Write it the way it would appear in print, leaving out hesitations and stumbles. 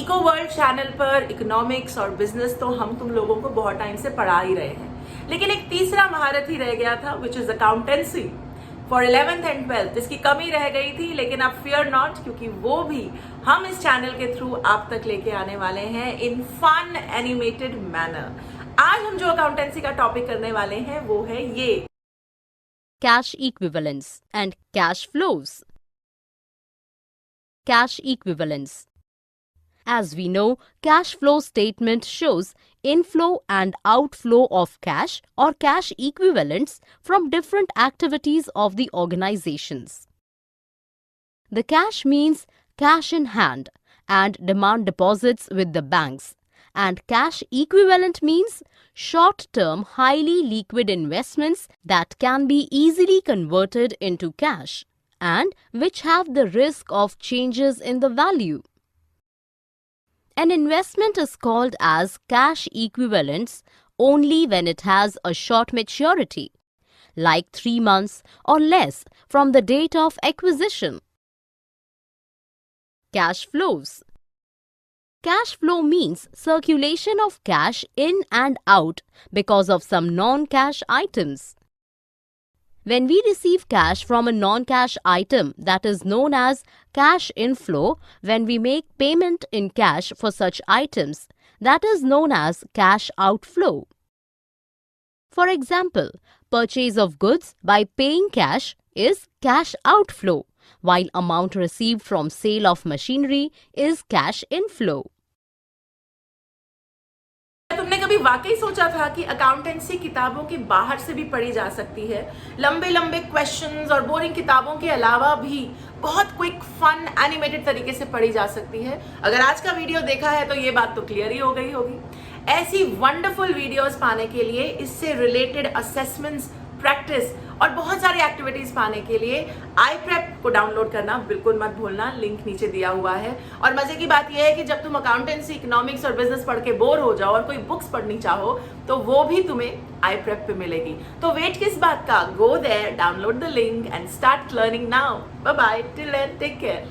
Eco world channel पर economics और business तो हम तुम लोगों को बहुत टाइम से पढ़ा ही रहे हैं, लेकिन एक तीसरा महारत ही रह गया था, which is accountancy for 11th and 12th। इसकी कमी रह गई थी, लेकिन अब फियर नॉट, क्योंकि वो भी हम इस चैनल के थ्रू आप तक लेके आने वाले हैं इन फन एनिमेटेड मैनर। आज हम जो अकाउंटेंसी का टॉपिक करने वाले हैं वो है ये cash equivalents and cash flows. Cash equivalents. As we know, cash flow statement shows inflow and outflow of cash or cash equivalents from different activities of the organizations. The cash means cash in hand and demand deposits with the banks, and cash equivalent means short-term, highly liquid investments that can be easily converted into cash and which have the risk of changes in the value. An investment is called as cash equivalents only when it has a short maturity, like 3 months or less from the date of acquisition. Cash flows. Cash flow means circulation of cash in and out because of some non-cash items. When we receive cash from a non-cash item, that is known as cash inflow. When we make payment in cash for such items, that is known as cash outflow. For example, purchase of goods by paying cash is cash outflow, while amount received from sale of machinery is cash inflow. तुमने कभी वाकई सोचा था कि accountancy किताबों के बाहर से भी पढ़ी जा सकती है? लंबे लंबे क्वेश्चंस और बोरिंग किताबों के अलावा भी बहुत क्विक फन एनिमेटेड तरीके से पढ़ी जा सकती है। अगर आज का वीडियो देखा है तो ये बात तो क्लियर ही हो गई होगी। ऐसी वंडरफुल वीडियोस पाने के लिए, इससे रिलेटेड असेसमेंट्स, प्रैक्टिस और बहुत सारी एक्टिविटीज पाने के लिए iPrep को डाउनलोड करना बिल्कुल मत भूलना, लिंक नीचे दिया हुआ है। और मजे की बात यह है कि जब तुम अकाउंटेंसी, इकोनॉमिक्स और बिजनेस पढ़ के बोर हो जाओ और कोई बुक्स पढ़नी चाहो तो वो भी तुम्हें iPrep पे मिलेगी। तो वेट किस बात का, go there, download the link and start learning now. Bye bye, till then take care.